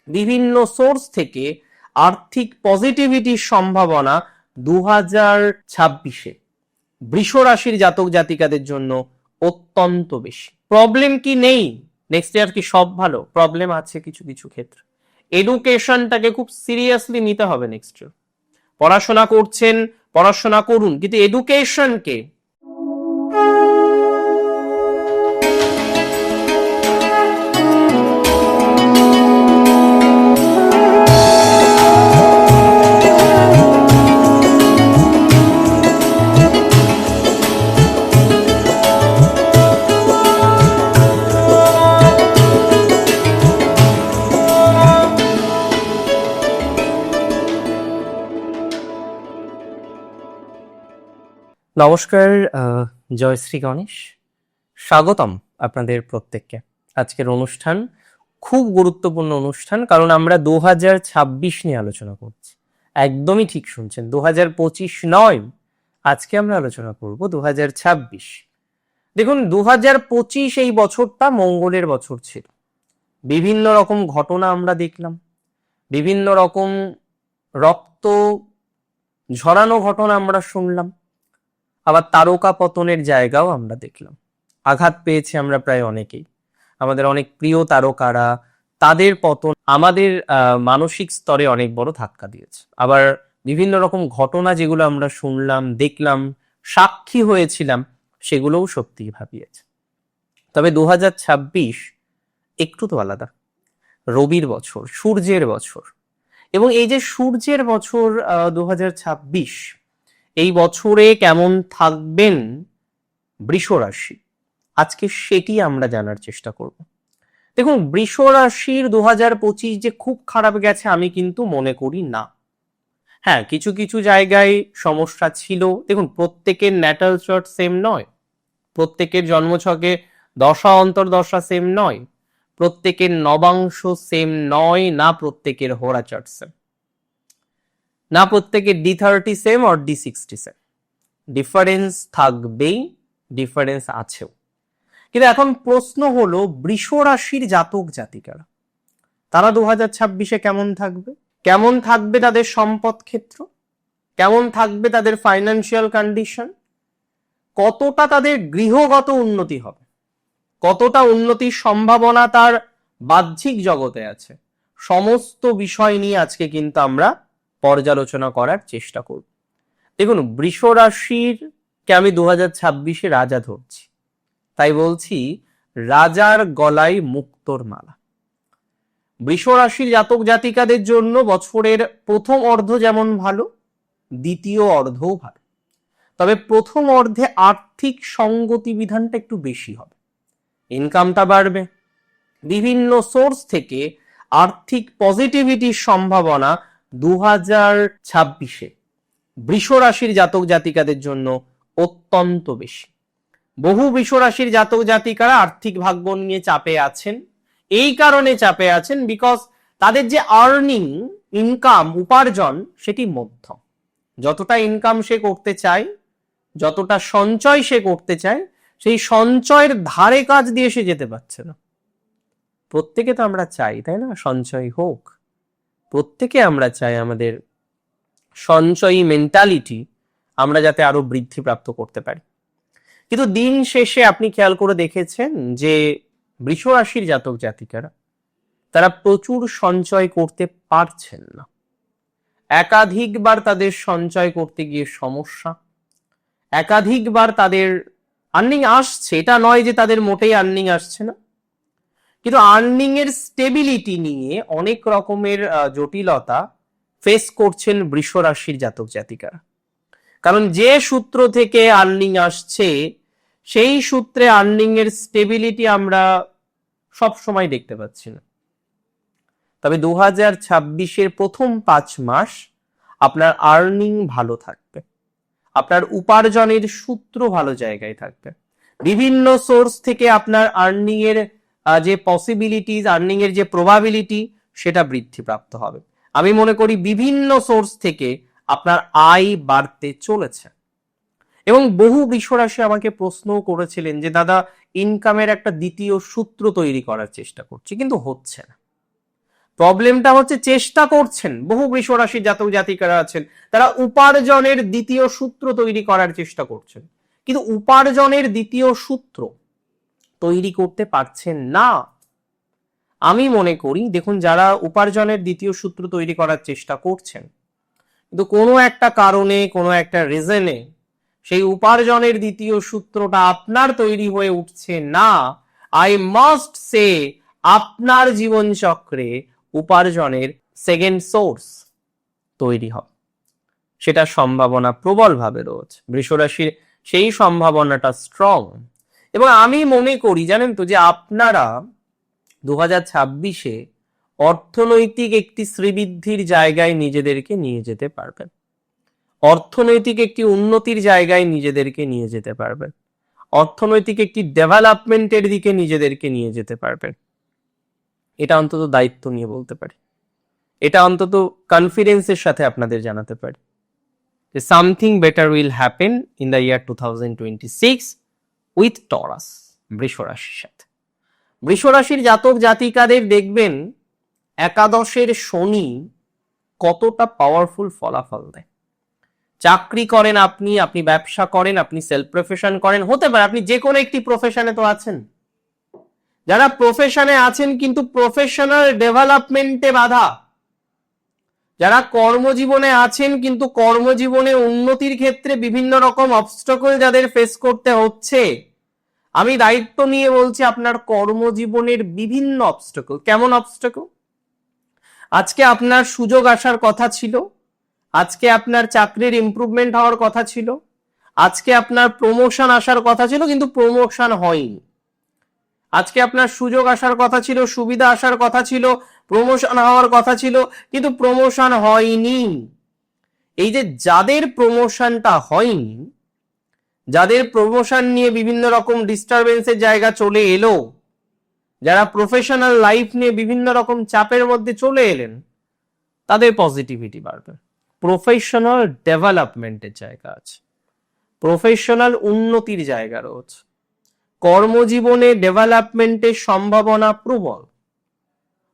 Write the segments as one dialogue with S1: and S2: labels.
S1: বিভিন্ন সোর্স থেকে আর্থিক পজিটিভিটির সম্ভাবনা 2026-এ বৃষ রাশির জাতক জাতিকাদের জন্য অত্যন্ত বেশি। প্রবলেম কি নেই? নেক্সট ইয়ার কি সব ভালো? প্রবলেম আছে কিছু কিছু ক্ষেত্রে। এডুকেশনটাকে খুব সিরিয়াসলি নিতে হবে নেক্সট ইয়ার। পড়াশোনা করছেন, পড়াশোনা করুন, কিন্তু এডুকেশনকে নমস্কার, জয় শ্রী গণেশ। স্বাগতম আপনাদের প্রত্যেককে। আজকের অনুষ্ঠান খুব গুরুত্বপূর্ণ অনুষ্ঠান, কারণ আমরা 2026 নিয়ে আলোচনা করছি। একদমই ঠিক শুনছেন, 2025 নয়, আজকে আমরা আলোচনা করব 2026। দেখুন, 2025 এই বছরটা মঙ্গলের বছর ছিল। বিভিন্ন রকম ঘটনা আমরা দেখলাম, বিভিন্ন রকম রক্ত ঝরানো ঘটনা আমরা শুনলাম, আবার তারকা পতনের জায়গাও আমরা দেখলাম। আঘাত পেয়েছি আমরা প্রায় অনেকেই। আমাদের অনেক প্রিয় তারকারা, তাদের পতন আমাদের মানসিক স্তরে অনেক বড় ধাক্কা দিয়েছে। আবার বিভিন্ন রকম ঘটনা যেগুলো আমরা শুনলাম, দেখলাম, সাক্ষী হয়েছিলাম, সেগুলোও সত্যিই ভাবিয়েছে। তবে 2026 একটু তো আলাদা। রবির বছর, সূর্যের বছর, এবং এই যে সূর্যের বছর 2026, এই বছরে কেমন থাকবেন বৃষ রাশি, আজকে সেটি আমরা জানার চেষ্টা করব। দেখুন, বৃষ রাশির 2025 যে খুব খারাপ গেছে আমি কিন্তু মনে করি না। হ্যাঁ, কিছু কিছু জায়গায় সমস্যা ছিল। দেখুন, প্রত্যেকের ন্যাটাল চার্ট সেম নয়, প্রত্যেকের জন্মছকে দশা অন্তর দশা সেম নয়, প্রত্যেকের নবাংশ সেম নয়, না প্রত্যেকের হোরা চার্ট সেম, না প্রত্যেকের D30 সেম আর D60 সেম। ডিফারেন্স থাকবেই, ডিফারেন্স আছেও। কিন্তু এখন প্রশ্ন হলো, বৃষ রাশির জাতক জাতিকারা তারা 2026-এ কেমন থাকবে? কেমন থাকবে তাদের সম্পদ ক্ষেত্র? কেমন থাকবে তাদের ফাইন্যান্সিয়াল কন্ডিশন? কতটা তাদের গৃহগত উন্নতি হবে? কতটা উন্নতির সম্ভাবনা তার বাহ্যিক জগতে আছে? সমস্ত বিষয় নিয়ে আজকে কিন্তু আমরা পর্যালোচনা করার চেষ্টা করব। দেখুন, বৃষ রাশির কে আমি 2026-এ রাজা ধরছি, তাই বলছি রাজার গলায় মুক্তোর মালা। বৃষ রাশির জাতক জাতিকাদের জন্য বছরের প্রথম অর্ধ যেমন ভালো, দ্বিতীয় অর্ধও ভালো। তবে প্রথম অর্ধে আর্থিক সঙ্গতি বিধানটা একটু বেশি হবে, ইনকামটা বাড়বে, বিভিন্ন সোর্স থেকে আর্থিক পজিটিভিটির সম্ভাবনা 2026-এ বৃষ রাশির জাতক জাতিকাদের জন্য অত্যন্ত বেশি। বহু বৃষ রাশির জাতক জাতিকারা আর্থিক ভাগ্য নিয়ে চাপে আছেন। এই কারণে চাপে আছেন বিকজ তাদের যে আর্নিং, ইনকাম, উপার্জন, সেটি মধ্যম। যতটা ইনকাম সে করতে চায়, যতটা সঞ্চয় সে করতে চায়, সেই সঞ্চয়ের ধারে কাজ দিয়ে সে যেতে পারছে না। প্রত্যেকে তো আমরা চাই, তাই না, সঞ্চয় হোক। প্রত্যেকে আমরা চাই আমাদের সঞ্চয়ী মেন্টালিটি আমরা যাতে আরো বৃদ্ধিপ্রাপ্ত করতে পারি। কিন্তু দিন শেষে আপনি খেয়াল করে দেখেছেন যে বৃষ রাশির জাতক জাতিকারা তারা প্রচুর সঞ্চয় করতে পারছেন না। একাধিকবার তাদের সঞ্চয় করতে গিয়ে সমস্যা, একাধিকবার তাদের আর্নিং আসছে, এটা নয় যে তাদের মোটেই আর্নিং আসছে না, কিন্তু আর্নিং এর স্টেবিলিটি নিয়ে অনেক রকমের জটিলতা ফেস করছেন বৃষ রাশির জাতক জাতিকারা। কারণ যে সূত্র থেকে আর্নিং আসছে, সেই সূত্রে আর্নিং এর স্টেবিলিটি আমরা সব সময় দেখতে পাচ্ছি না। তবে 2026-এর প্রথম 5 মাস আপনার আর্নিং ভালো থাকবে, আপনার উপার্জনের সূত্র ভালো জায়গায় থাকবে, বিভিন্ন সোর্স থেকে আপনার আর্নিং এর যে পসিবিলিটিস, আর্নিং এর যে প্রবাবিলিটি, সেটা বৃদ্ধিপ্রাপ্ত হবে। আমি মনে করি বিভিন্ন সোর্স থেকে আপনার আয় বাড়তে চলেছে। এবং বহু বৃষ রাশি আমাকে প্রশ্নও করেছিলেন যে দাদা, ইনকামের একটা দ্বিতীয় সূত্র তৈরি করার চেষ্টা করছি কিন্তু হচ্ছে না। প্রবলেমটা হচ্ছে চেষ্টা করছেন, বহু বৃষ রাশির জাতক জাতিকারা আছেন, তারা উপার্জনের দ্বিতীয় সূত্র তৈরি করার চেষ্টা করছেন, কিন্তু উপার্জনের দ্বিতীয় সূত্র তৈরি করতে পারছেন না। আমি মনে করি, দেখুন, যারা উপার্জনের দ্বিতীয় সূত্র তৈরি করার চেষ্টা করছেন কিন্তু কোনো একটা কারণে, কোনো একটা রিজনে সেই উপার্জনের দ্বিতীয় সূত্রটা আপনার তৈরি হয়ে উঠছে না, আই মাস্ট সে আপনার জীবন চক্রে উপার্জনের সেকেন্ড সোর্স তৈরি হবে, সেটা সম্ভাবনা প্রবলভাবে রয়েছে। বৃষরাশির সেই সম্ভাবনাটা স্ট্রং। এবং আমি মনে করি, জানেন তো, যে আপনারা 2026-এ অর্থনৈতিক একটি শ্রীবৃদ্ধির জায়গায় নিজেদেরকে নিয়ে যেতে পারবেন, অর্থনৈতিক একটি উন্নতির জায়গায় নিজেদেরকে নিয়ে যেতে পারবেন, অর্থনৈতিক একটি ডেভেলপমেন্টের দিকে নিজেদেরকে নিয়ে যেতে পারবেন। এটা অন্তত দায়িত্ব নিয়ে বলতে পারি, এটা অন্তত কনফিডেন্সের সাথে আপনাদের জানাতে পারি যে something better will happen in the year 2026 with Taurus, বৃষ রাশির সাথে। বৃষ রাশির জাতক জাতিকাদের দেখবেন একাদশের শনি কতটা পাওয়ারফুল ফলাফল দেয়। চাকরি করেন আপনি, আপনি ব্যবসা করেন, আপনি সেলফ প্রফেশন করেন, হতে পারে আপনি যে কোনো একটি প্রফেশনে তো আছেন। যারা প্রফেশনে আছেন কিন্তু প্রফেশনাল ডেভেলপমেন্টে বাধা, যারা কর্মজীবনে আছেন কিন্তু কর্মজীবনে উন্নতির ক্ষেত্রে বিভিন্ন রকম অবস্টাকল যাদের ফেস করতে হচ্ছে, আমি দায়িত্ব নিয়ে বলছি আপনার কর্মজীবনের বিভিন্ন অবস্টাকল। কেমন অবস্টাকল? আজকে আপনার সুযোগ আসার কথা ছিল, আজকে আপনার চাকরির ইমপ্রুভমেন্ট হওয়ার কথা ছিল, আজকে আপনার প্রমোশন আসার কথা ছিল কিন্তু প্রমোশন হয়নি। আজকে আপনার সুযোগ আসার কথা ছিল, সুবিধা আসার কথা ছিল, প্রমোশন হওয়ার কথা ছিল কিন্তু প্রমোশন হয়নি। এই যে যাদের প্রমোশনটা হয়নি, যাদের প্রমোশন নিয়ে বিভিন্ন রকম ডিস্টারবেন্সের জায়গা চলে এলো, যারা প্রফেশনাল লাইফ নিয়ে বিভিন্ন রকম চাপের মধ্যে চলে এলেন, তাদের পজিটিভিটি বাড়বে। প্রফেশনাল ডেভেলপমেন্টের জায়গা আছে, প্রফেশনাল উন্নতির জায়গা রয়েছে, কর্মজীবনে ডেভেলপমেন্টের সম্ভাবনা প্রবল।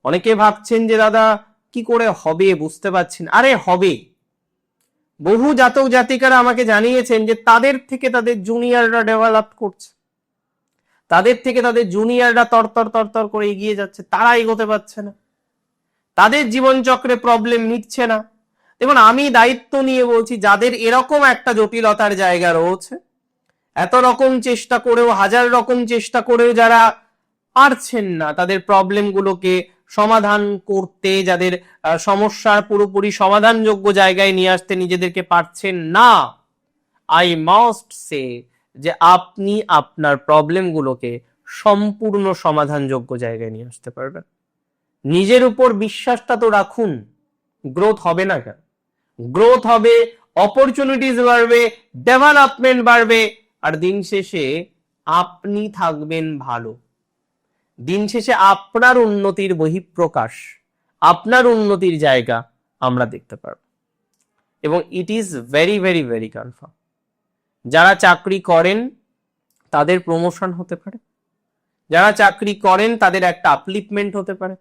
S1: অনেকে ভাবছেন যে দাদা কি করে হবে, বুঝতে পারছেন। আরে হবে। বহু জাতক জাতিকারা আমাকে জানিয়েছেন যে তাদের থেকে তাদের জুনিয়ররা ডেভেলপ করছে, তাদের থেকে তাদের জুনিয়ররা তরতর করে এগিয়ে যাচ্ছে, তারা এগোতে পারছে না, তাদের জীবনচক্রে প্রবলেম মিটছে না। দেখুন, আমি দায়িত্ব নিয়ে বলছি, যাদের এরকম একটা জটিলতার জায়গা রয়েছে, এত রকম চেষ্টা করেও, হাজার রকম চেষ্টা করেও যারা পারছেন না তাদের প্রবলেমগুলোকে সমাধান করতে, যাদের সমস্যার পুরোপুরি সমাধানযোগ্য জায়গায় নিয়ে আসতে নিজেদেরকে পারছেন না, আই মাস্ট সে যে আপনি আপনার প্রবলেমগুলোকে সম্পূর্ণ সমাধানযোগ্য জায়গায় নিয়ে আসতে পারবেন। নিজের উপর বিশ্বাসটা তো রাখুন। গ্রোথ হবে না কেন? গ্রোথ হবে, অপরচুনিটিস বাড়বে, ডেভেলপমেন্ট বাড়বে, আর দিন শেষে আপনি থাকবেন ভালো। দিন শেষে আপনার উন্নতির বহিঃপ্রকাশ, আপনার উন্নতির জায়গা আমরা দেখতে পারব। এবং it is very very very confirm, যারা চাকরি করেন তাদের প্রমোশন হতে পারে, যারা চাকরি করেন তাদের একটা আপলিফমেন্ট হতে পারে,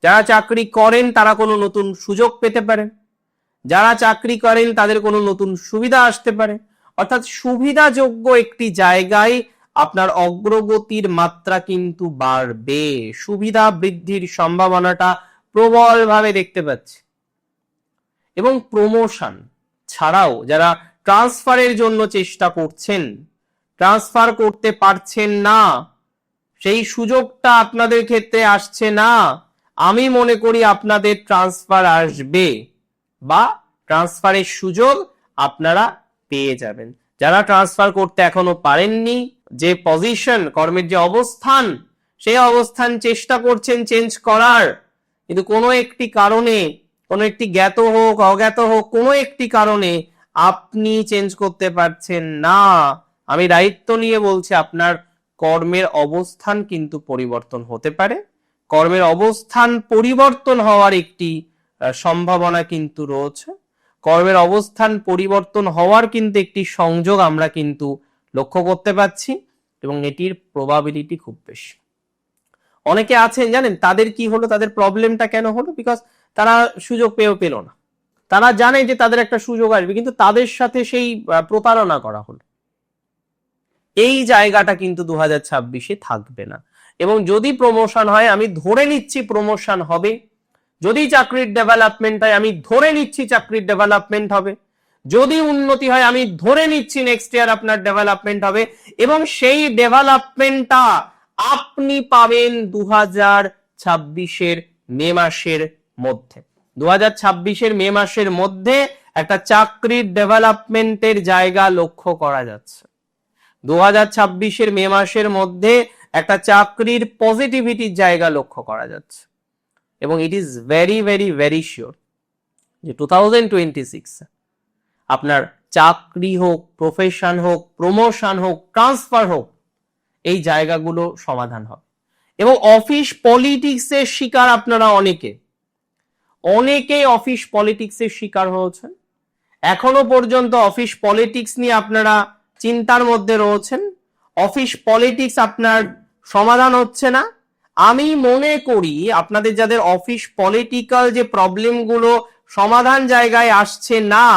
S1: যারা চাকরি করেন তারা কোনো নতুন সুযোগ পেতে পারেন, যারা চাকরি করেন তাদের কোনো নতুন সুবিধা আসতে পারে। অর্থাৎ সুবিধাযোগ্য একটি জায়গায় আপনার অগ্রগতির মাত্রা কিন্তু বাড়বে, সুবিধা বৃদ্ধির সম্ভাবনাটা প্রবলভাবে দেখতে পাচ্ছি। এবং প্রমোশন ছাড়াও যারা ট্রান্সফারের জন্য চেষ্টা করছেন, ট্রান্সফার করতে পারছেন না, সেই সুযোগটা আপনাদের ক্ষেত্রে আসছে না, আমি মনে করি আপনাদের ট্রান্সফার আসবে বা ট্রান্সফারের সুযোগ আপনারা পেয়ে যাবেন। যারা ট্রান্সফার করতে এখনো পারেননি, যে পজিশন, কর্মের যে অবস্থান, সেই অবস্থান চেষ্টা করছেন চেঞ্জ করার, কিন্তু কোনো একটি কারণে, কোনো একটি জ্ঞাত হোক অজ্ঞাত হোক, কোনো একটি কারণে আপনি চেঞ্জ করতে পারছেন না, আমি দায়িত্ব নিয়ে বলছি আপনার কর্মের অবস্থান কিন্তু পরিবর্তন হতে পারে। কর্মের অবস্থান পরিবর্তন হওয়ার একটি সম্ভাবনা কিন্তু রয়েছে। কর্মের অবস্থান পরিবর্তন হওয়ার কিন্তু একটি সংযোগ আমরা কিন্তু লক্ষ্য করতে পারছি এবং এটির প্রবাবিলিটি খুব বেশি। অনেকে আছেন জানেন তাদের কি হলো, তাদের প্রবলেমটা কেন হলো, বিকজ তারা সুযোগ পেল না। তারা জানে যে তাদের একটা সুযোগ আসবে, কিন্তু তাদের সাথে সেই প্রতারণা করা হলো। এই জায়গাটা কিন্তু 2026-এ থাকবে না। এবং যদি প্রমোশন হয়, আমি ধরে নিচ্ছি প্রমোশন হবে। যদি চাকরির ডেভেলপমেন্ট হয়, আমি ধরে নিচ্ছি চাকরির ডেভেলপমেন্ট হবে। যদি উন্নতি হয়, আমি ধরে নিচ্ছি নেক্সট ইয়ার আপনার ডেভেলপমেন্ট হবে। এবং সেই ডেভেলপমেন্টটা আপনি পাবেন 2026-এর মে মাসের মধ্যে। 2026-এর মে মাসের মধ্যে একটা চাকরির ডেভেলপমেন্টের জায়গা লক্ষ্য করা যাচ্ছে। 2026-এর মে মাসের মধ্যে একটা চাকরির পজিটিভিটির জায়গা লক্ষ্য করা যাচ্ছে। এবং it is very very very sure যে 2026 আপনার চাকরি হোক, প্রফেশন হোক, প্রমোশন হোক, ট্রান্সফার হোক, এই জায়গাগুলো সমাধান হবে। এবং অফিস পলিটিক্সের শিকার আপনারা অনেকেই অফিস পলিটিক্সের শিকার হয়েছেন। এখনো পর্যন্ত অফিস পলিটিক্স নিয়ে আপনারা চিন্তার মধ্যে রয়েছেন। অফিস পলিটিক্স আপনার সমাধান হচ্ছে না। আমি মনে করি আপনাদের যাদের অফিস পলিটিক্যাল যে প্রবলেমগুলো সমাধান জায়গায় আসছে না,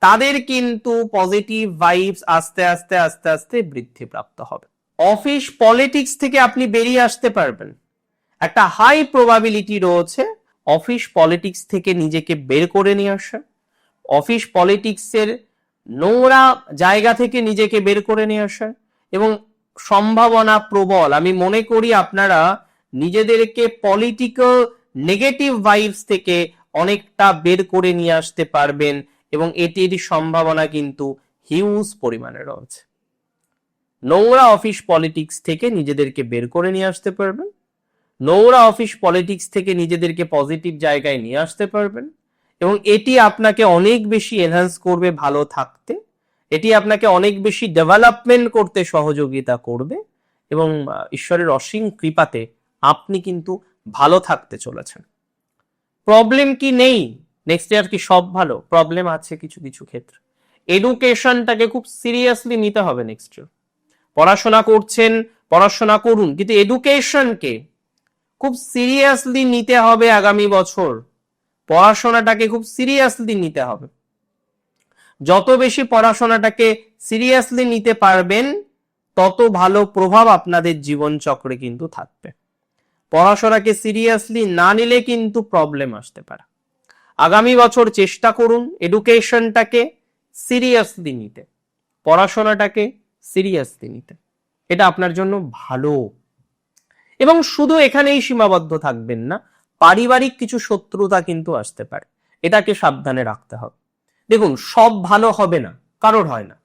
S1: তাদের কিন্তু পজিটিভ ভাইবস আস্তে আস্তে আস্তে আস্তে বৃদ্ধিপ্রাপ্ত হবে। অফিস পলিটিক্স থেকে আপনি বেরিয়ে আসতে পারবেন। একটা হাই প্রবাবিলিটি রয়েছে অফিস পলিটিক্স থেকে নিজেকে বের করে নিয়ে আসা, অফিস পলিটিক্সের নোংরা জায়গা থেকে নিজেকে বের করে নিয়ে আসা। এবং সম্ভাবনা প্রবল, আমি মনে করি আপনারা নিজেদেরকে পলিটিক্যাল নেগেটিভ ভাইবস থেকে অনেকটা বের করে নিয়ে আসতে পারবেন। এবং এটির সম্ভাবনা কিন্তু হিউজ পরিমাণে রয়েছে। নোংরা অফিস পলিটিক্স থেকে নিজেদেরকে বের করে নিয়ে আসতে পারবেন, নোংরা অফিস পলিটিক্স থেকে নিজেদেরকে পজিটিভ জায়গায় নিয়ে আসতে পারবেন। এবং এটি আপনাকে অনেক বেশি এনহ্যান্স করবে ভালো থাকতে, এটি আপনাকে অনেক বেশি ডেভেলপমেন্ট করতে সহযোগিতা করবে। এবং ঈশ্বরের অসীম কৃপাতে আপনি কিন্তু ভালো থাকতে চলেছেন। প্রবলেম কি নেই নেক্সট ইয়ার? কি সব ভালো? প্রবলেম আছে কিছু কিছু ক্ষেত্রে। এডুকেশনটাকে খুব সিরিয়াসলি নিতে হবে নেক্সট ইয়ার। পড়াশোনা করছেন, পড়াশোনা করুন, কিন্তু এডুকেশনকে খুব সিরিয়াসলি নিতে হবে। আগামী বছর পড়াশোনাটাকে খুব সিরিয়াসলি নিতে হবে। যত বেশি পড়াশোনাটাকে সিরিয়াসলি নিতে পারবেন, তত ভালো প্রভাব আপনাদের জীবন চক্রে কিন্তু থাকবে। পড়াশোনাকে সিরিয়াসলি না নিলে কিন্তু প্রবলেম আসতে পারে। আগামী বছর চেষ্টা করুন এডুকেশনটাকে সিরিয়াসলি নিতে, পড়াশোনাটাকে সিরিয়াসলি নিতে। এটা আপনার জন্য ভালো। এবং শুধু এখানেই সীমাবদ্ধ থাকবেন না, পারিবারিক কিছু শত্রুতা কিন্তু আসতে পারে, এটাকে সাবধানে রাখতে হবে। দেখুন, সব ভালো হবে না, কারোর হয় না,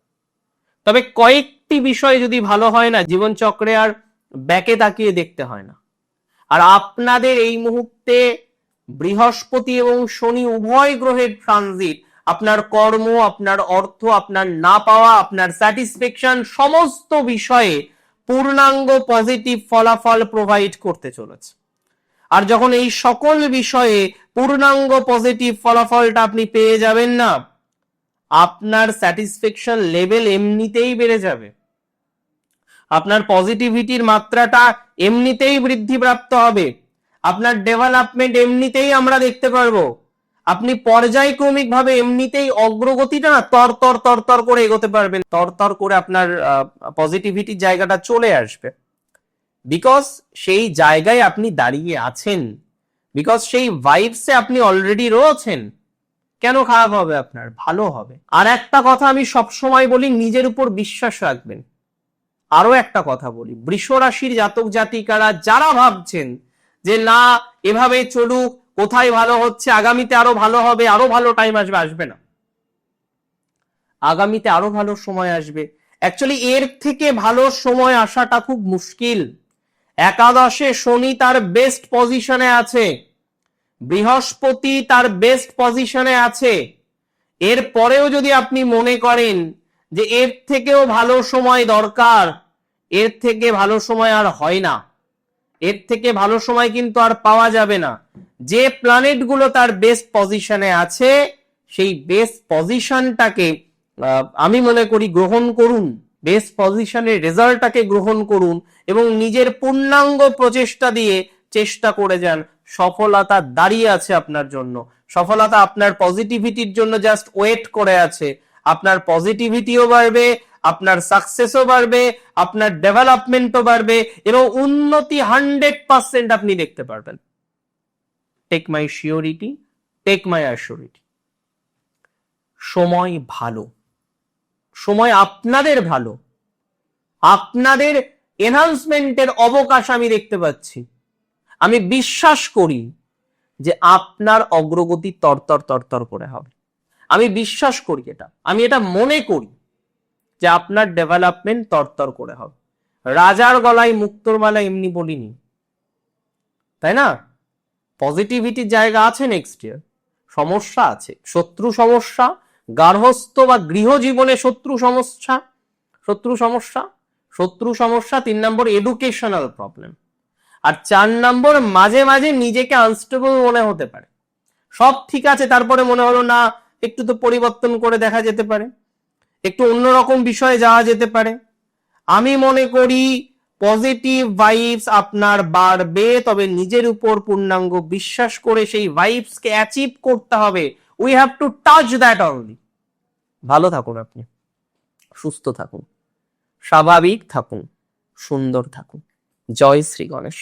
S1: তবে কয়েকটি বিষয় যদি ভালো হয় না, জীবন চক্রে আর ব্যাকে তাকিয়ে দেখতে হয় না। আর আপনাদের এই মুহূর্তে বৃহস্পতি এবং শনি উভয় গ্রহের ট্রানজিট আপনার কর্ম, আপনার অর্থ, আপনার না পাওয়া, আপনার স্যাটিসফ্যাকশন সমস্ত বিষয়ে পূর্ণাঙ্গ পজিটিভ ফলাফল প্রোভাইড করতে চলেছে। আর যখন এই সকল বিষয়ে পূর্ণাঙ্গ পজিটিভ ফলাফলটা আপনি পেয়ে যাবেন না, আপনার স্যাটিসফ্যাকশন লেভেল এমনিতেই বেড়ে যাবে, আপনার পজিটিভিটির মাত্রাটা এমনিতেই বৃদ্ধিপ্রাপ্ত হবে, আপনার ডেভেলপমেন্ট এমনিতেই আমরা দেখতে পারবো। আপনি পর্যায়ক্রমিক ভাবে এমনিতেই অগ্রগতিটা না তর তর তর তর করে এগোতে পারবেন, তর তর করে আপনার পজিটিভিটির জায়গাটা চলে আসবে। বিকজ সেই জায়গায় আপনি দাঁড়িয়ে আছেন, বিকজ সেই ভাইবসে আপনি অলরেডি রয়েছেন। কেন খারাপ হবে? আপনার ভালো হবে। আর একটা কথা আমি সবসময় বলি, নিজের উপর বিশ্বাস রাখবেন। আরো একটা কথা বলি, বৃষ রাশির জাতক জাতিকারা যারা ভাবছেন যে না এভাবে চলুক, কোথায় ভালো হচ্ছে, আগামীতে আরো ভালো হবে, আরো ভালো টাইম আসবে, আসবে না। আগামীতে আরো ভালো সময় আসবে। অ্যাকচুয়ালি এর থেকে ভালো সময় আসাটা খুব মুশকিল। একাদশে শনি তার বেস্ট পজিশনে আছে, বৃহস্পতি তার বেস্ট পজিশনে আছে। এর পরেও যদি আপনি মনে করেন যে এর থেকেও ভালো সময় দরকার, এর থেকে ভালো সময় আর হয় না, এর থেকে ভালো সময় কিন্তু আর পাওয়া যাবে না। যে প্ল্যানেট গুলো তার বেস্ট পজিশনে আছে, সেই বেস্ট পজিশনটাকে আমি মনে করি গ্রহণ করুন, বেস্ট পজিশনে রেজাল্টটাকে গ্রহণ করুন এবং নিজের পূর্ণাঙ্গ প্রচেষ্টা দিয়ে চেষ্টা করে যান। সফলতা দাঁড়িয়ে আছে আপনার জন্য, সফলতা আপনার পজিটিভিটির জন্য জাস্ট ওয়েট করে আছে। আপনার পজিটিভিটিও বাড়বে, আপনার সাকসেসও বাড়বে, আপনার ডেভেলপমেন্টও বাড়বে এবং উন্নতি 100% আপনি দেখতে পারবেন। Take my surety, take my assurity. সময় ভালো, সময় আপনাদের ভালো, আপনাদের এনহান্সমেন্টের অবকাশ আমি দেখতে পাচ্ছি। আমি বিশ্বাস করি যে আপনার অগ্রগতি তরতর তরতর করে হবে। আমি বিশ্বাস করি এটা, আমি এটা মনে করি যে আপনার ডেভেলপমেন্ট তরতর করে হবে। রাজার গলায় মুক্তোর মালা এমনি বলিনি, তাই না? পজিটিভিটির জায়গা আছে নেক্সট ইয়ার। সমস্যা আছে, শত্রু সমস্যা, গার্হস্থ বা গৃহ জীবনে শত্রু সমস্যা, শত্রু সমস্যা, শত্রু সমস্যা। 3 নম্বর এডুকেশনাল প্রবলেম। আর 4 নম্বর মাঝে মাঝে নিজেকে আনস্টেবল মনে হতে পারে। সব ঠিক আছে, তারপরে মনে হলো না একটু তো পরিবর্তন করে দেখা যেতে পারে, একটু অন্যরকম বিষয়ে যাওয়া যেতে পারে। আমি মনে করি পজিটিভ ভাইবস আপনার বাড়বে, তবে নিজের উপর পূর্ণাঙ্গ বিশ্বাস করে সেই ভাইবসকে অ্যাচিভ করতে হবে। We have to touch that only. ভালো থাকুন আপনি, সুস্থ থাকুন, স্বাভাবিক থাকুন, সুন্দর থাকুন। জয় শ্রী গণেশ।